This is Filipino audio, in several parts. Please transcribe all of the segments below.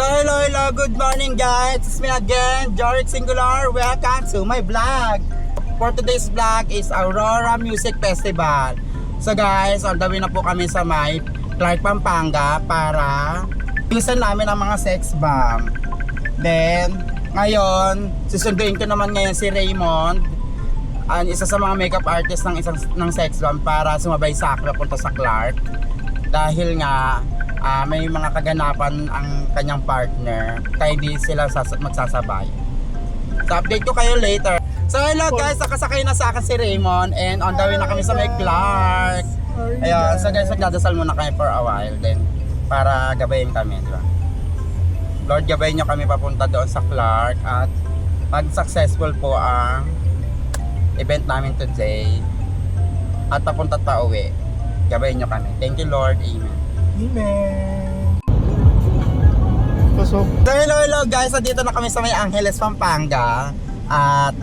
So hello, good morning guys. It's me again, Jorik Singular. Welcome to my vlog. For today's vlog is Aurora Music Festival. So guys, on the way na po kami sa may Clark, Pampanga para pisan namin ang mga sex bomb. Then, ngayon, susunduin ko naman ngayon si Raymond, ang isa sa mga makeup artist ng sex bomb, para sumabay sa akin punta sa Clark. Dahil nga, may mga kaganapan ang kanyang partner, kaya hindi sila magsasabay. So update ko kayo later. So hello guys, nakasakay na sa akin si Raymond and on the way na kami sa may Clark. Ayan, so guys, magdadasal muna kami for a while then para gabayin kami, di ba? Lord, gabayin nyo kami papunta doon sa Clark at mag-successful po ang event namin today at papunta pa uwi. Gabayin nyo kami. Thank you Lord, amen. Amen. Pasok. So hello guys, dito na kami sa may Angeles, Pampanga. At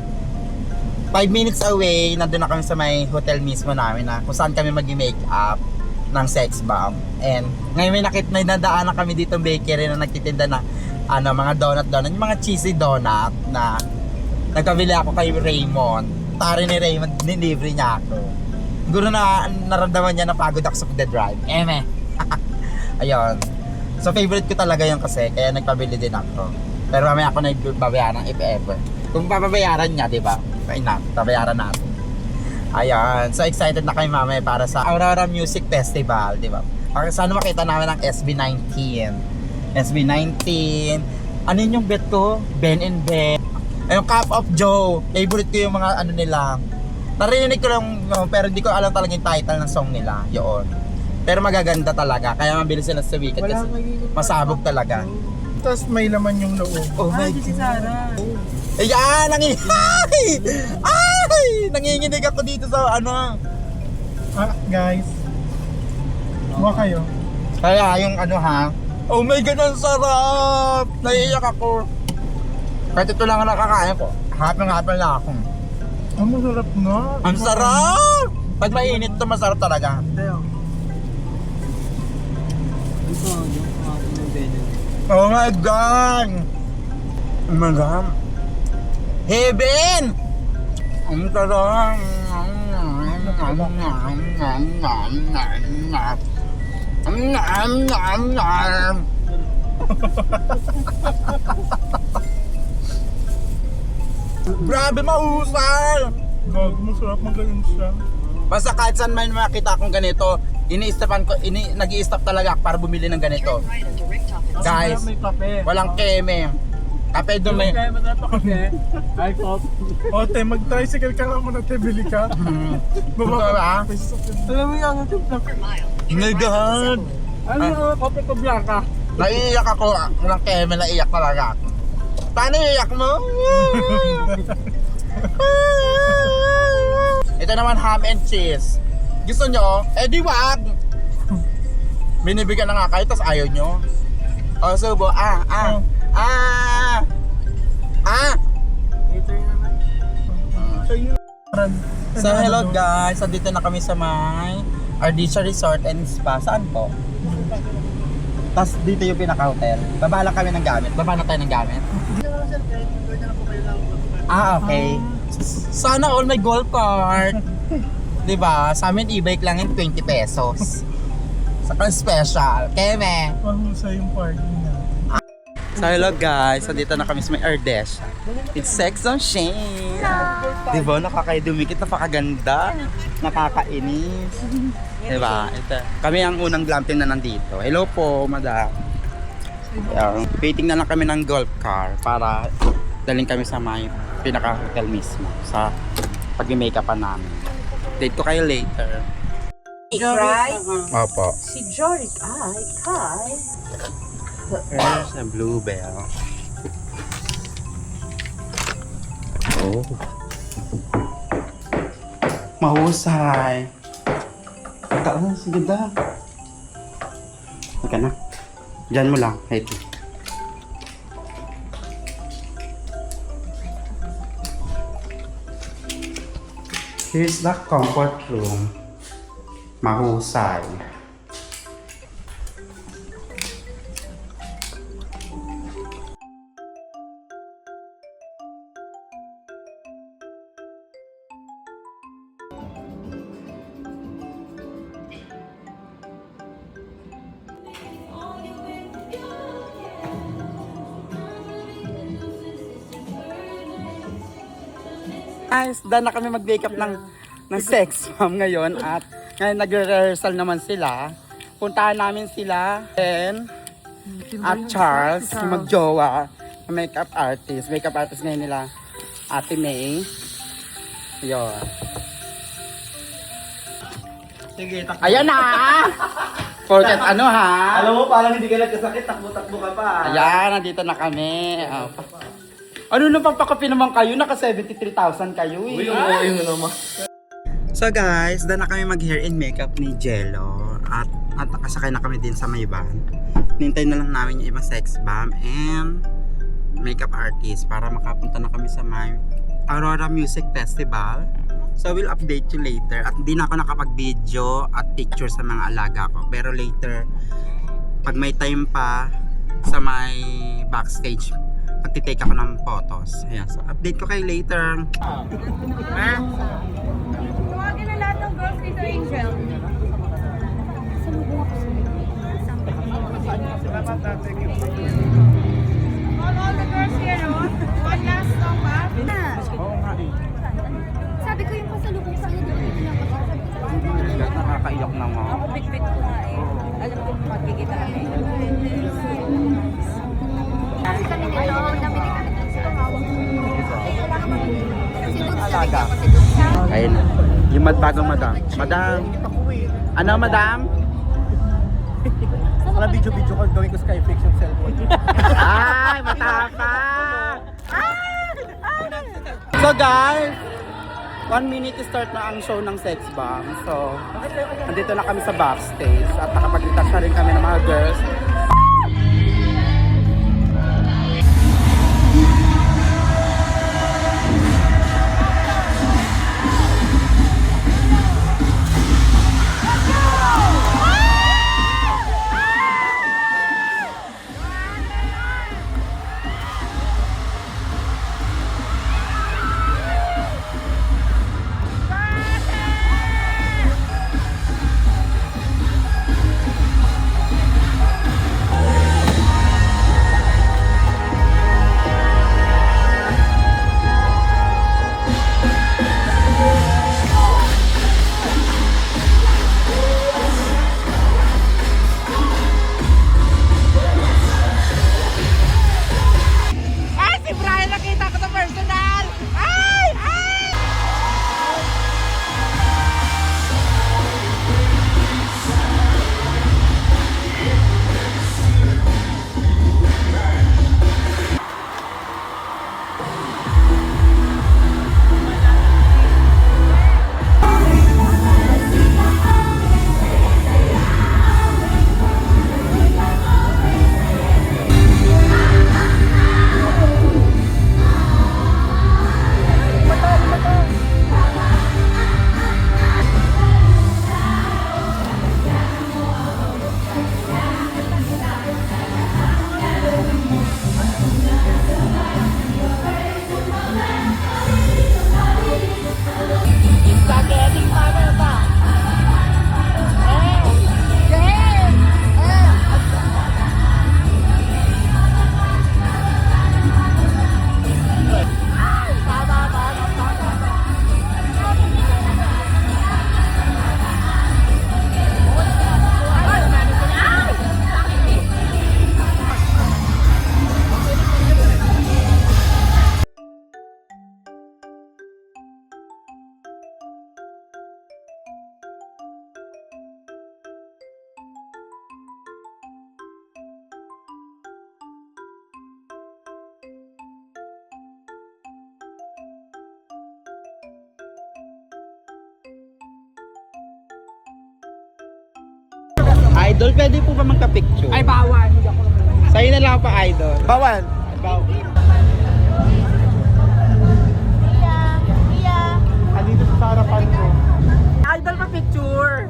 5 minutes away, nandun na kami sa may hotel mismo namin na kung saan kami mag-make up ng sex bomb. And ngayon may nadaanan kami dito bakery na nagtitinda na mga donut, yung mga cheesy donut na nagkabili ako kay Raymond. Tari ni Raymond, nilibre niya ako. Siguro na naramdaman niya na pagod ako sa pagdadrive. Ayun. So favorite ko talaga yun kasi, kaya nagpabili din ako. Pero mamaya ako nagbabayaran if ever. Kung papabayaran niya, di ba? Fine na, babayaran natin. Ayun. So excited na kayo mamaya para sa Aurora Music Festival, di ba? Sana makita namin ang SB19. SB19. Ano yun yung bet ko? Ben and Ben. Yung Cup of Joe. Favorite ko yung mga nila. Narinig ko lang, pero hindi ko alam talaga yung title ng song nila. Yun. Pero magaganda talaga, kaya mabilis sila sa weekend kasi masabog talaga. Tapos may laman yung loob. Oh my Si Sarah. Ayan! Nanginginig ako dito sa Guys. Huwag kayo. Kaya yung oh my God, ang sarap! Naiiyak ako. Kahit ito lang ang nakakain ko. Hapang-hapang na ako. Ang masarap na. Ang sarap! Pag mainit ito, masarap talaga. Oh my God! Oh my God! Heaven! Ang sarap! Grabe, mahusay! Gag, masarap magaling siya. Basta kahit saan may makita akong ganito, nag-i-stop talaga ako para bumili ng ganito. Guys, May kape. walang keme. Kape doon may... Ay, pop. Ote, mag-tricycle ka lang muna, te, bili ka. Baba ba? Alam mo yung tip na My God! ano yung kape ko blanca? Naiiyak ako. Walang keme, naiiyak talaga ako. Paano iiyak mo? Ito naman ham and cheese. Gusto nyo? Eh di wag! Binibigyan na nga kayo, tas ayaw nyo. O subo, Later naman. So hello guys, dito na kami sa may Ardisha Resort and Spa. Saan po? Tas dito yung pinaka-hotel. Baba lang kami ng gamit. Baba na tayo ng gamit. Okay. Sana all may golf cart. Diba? Sa amin e-bike lang yung 20 pesos. Saka special. Keme. Mahusay yung party na. So hello guys, dito na kami sa may Ardesha. It's Sex on Shane. Diba? Nakakaidumikit, napakaganda. Nakakainis. Diba? Ito. Kami ang unang glamping na nandito. Hello po, madam. Waiting na lang kami ng golf car para daling kami sa may pinaka-hotel mismo sa pag-makeupan namin. Date ko kayo later. Right? Opo. Si Jorik ay kay. There's a bluebell. Oh. Mahusay. Sige da. Ika na. Diyan mo lang. Ito. Here's the comfort room. Mahusay. Guys, dahil na kami mag-makeup ng sex mom ngayon at ngayon nagre-rehearsal naman sila. Puntahan namin sila at Charles, yung magjowa, makeup artist. Makeup artist ngayon nila, Ate May. Yun. Sige, takbo. Ayan na! Forget ano ha? Alam mo, parang hindi ka nagkasakit, takbo-takbo ka pa. Ayan, nandito na kami. Ano nang papakapi naman kayo? Naka 73,000 kayo eh. Uy, oo, yun naman. So guys, dahil na kami mag hair and makeup ni Jello at nakasakay na kami din sa may van. Nintay na lang namin yung ibang sex bomb and makeup artist para makapunta na kami sa may Aurora Music Festival. So we'll update you later at hindi na ako nakapag-video at picture sa mga alaga ko. Pero later, pag may time pa sa may backstage, pagtitake ako ng photos. Ayan, so update ko kayo later. Tawagin na lahat ng girls dito, Angel. All the girls here, no? One last song ba? Sabi ko yung pasalubong sa akin, dito lang ako. Nakakaiyak na nga. Ako bit-bit ko nga eh. Alam ko magkikita kami. Kasi kami nito, namili kami dun sa tumawag. Si Dudes, sabi ko si Dudes. Ayun na. Yung bagong madam. Madam. Ano madam? Para video-video ko, gawin ko Skyflix yung cellphone. Ay, matapang! So guys, 1 minute to start na ang show ng Sex Bomb. So, nandito na kami sa backstage at nakapag-retouch na rin kami ng mga girls. Idol, pwede po ba magka-picture? Ay, bawal. Hindi ako Sa'yo na lang pa, idol. Bawal! Andito sa harapan ko. Idol pa picture.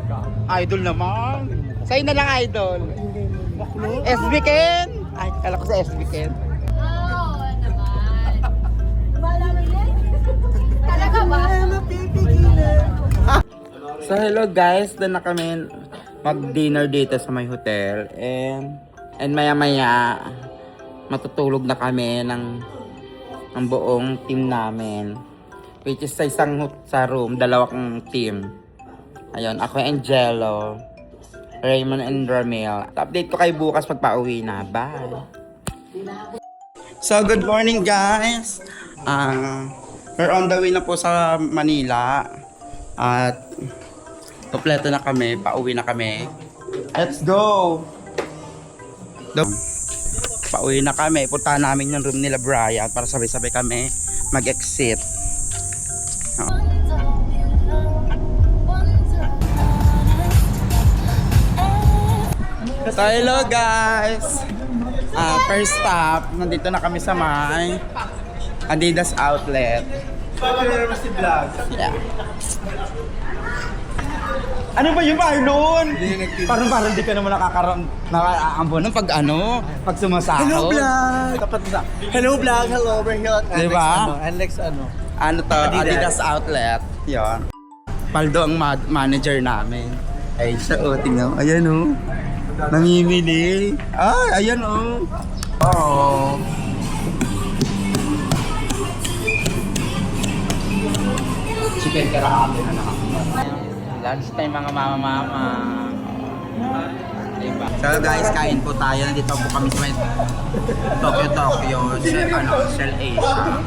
Idol naman. Sa'yo na lang, idol. SB Ken? Ay, kala ko sa SB Ken. Oo, naman. Talaga ba? So hello guys, doon na kami mag-dinner dito sa may hotel and maya-maya matutulog na kami ng buong team namin. Which is sa sa room, dalawang team. Ayun, ako yung Angelo, Raymond and Ramil. Update ko kayo bukas pag pauwi na. Bye! So, good morning guys! We're on the way na po sa Manila. At kompleto na kami, pauwi na kami. Let's go! Pauwi na kami, punta namin yung room nila Brian para sabay-sabay kami mag-exit. So hello guys! First stop, nandito na kami sa may Adidas outlet. Si vlog. Yeah. Ano ba yung Marlon? Parang di ka naman nakakaambo nun pag pag sumasahod. Hello vlog! Tapat na. Hello vlog! Hello, we're here at Diba? Alex ano? Ano to? Adidas outlet. Yon. Paldo ang manager namin. Ay, siya tingnan. Ayan namimili. Ay, ayan Oo. Chicken karahati na lunch time mga mama. Diba? So guys, kain po tayo. Nandito po kami sa Tokyo, Shell Asia.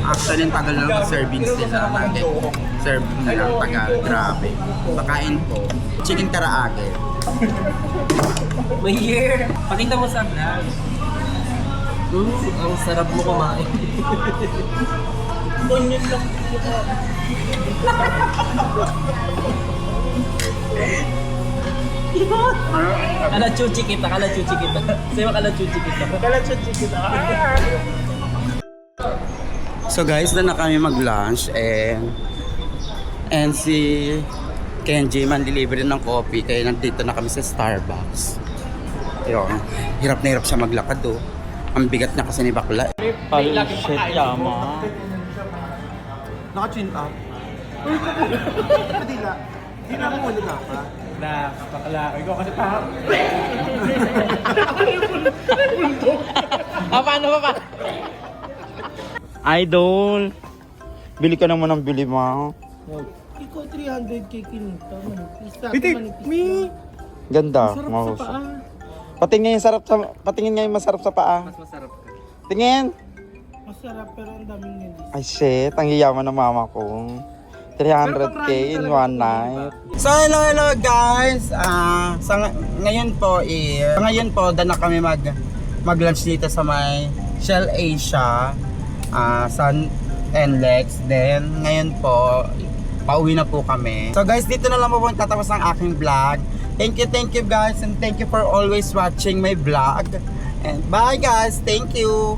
Actually, ang tagal na lang serving sila. Serving na lang, tagal. Grabe. Pakain po. Chicken karaage. May year! Pakita mo sa vlog. Ang sarap mo kumain. Ganyan lang. Kala-chuchi kita. Sa'yo kala-chuchi kita. So guys, na kami mag-lunch and si Kenji man delivery ng coffee kaya nandito na kami sa Starbucks. Ayun, hirap na hirap siya maglakad Ang bigat niya kasi ni bakla. Ay, shit, yama. Naka-chin up. Padila. Di na mo ulit pa. Na, kapakalaki ko kasi pa. Paano pa? Idol, bili ka naman ng bili mo. Ikaw 300k kinita. Bitik! Me! Ganda, Sarap sa mahusay. paa. Patingin nga yung masarap sa paa. Mas masarap ka. Tingin. Masarap pero ang daming nandito. Ay shit, ang yayaman ng mama ko. 300k in one night. So hello guys. Ngayon po dala kami mag-lunch dito sa may Shell Asia, Sun and Lex. Then ngayon po pauwi na po kami. So guys, dito na lang po tatapos ang aking vlog. Thank you guys, and thank you for always watching my vlog. And bye guys, thank you.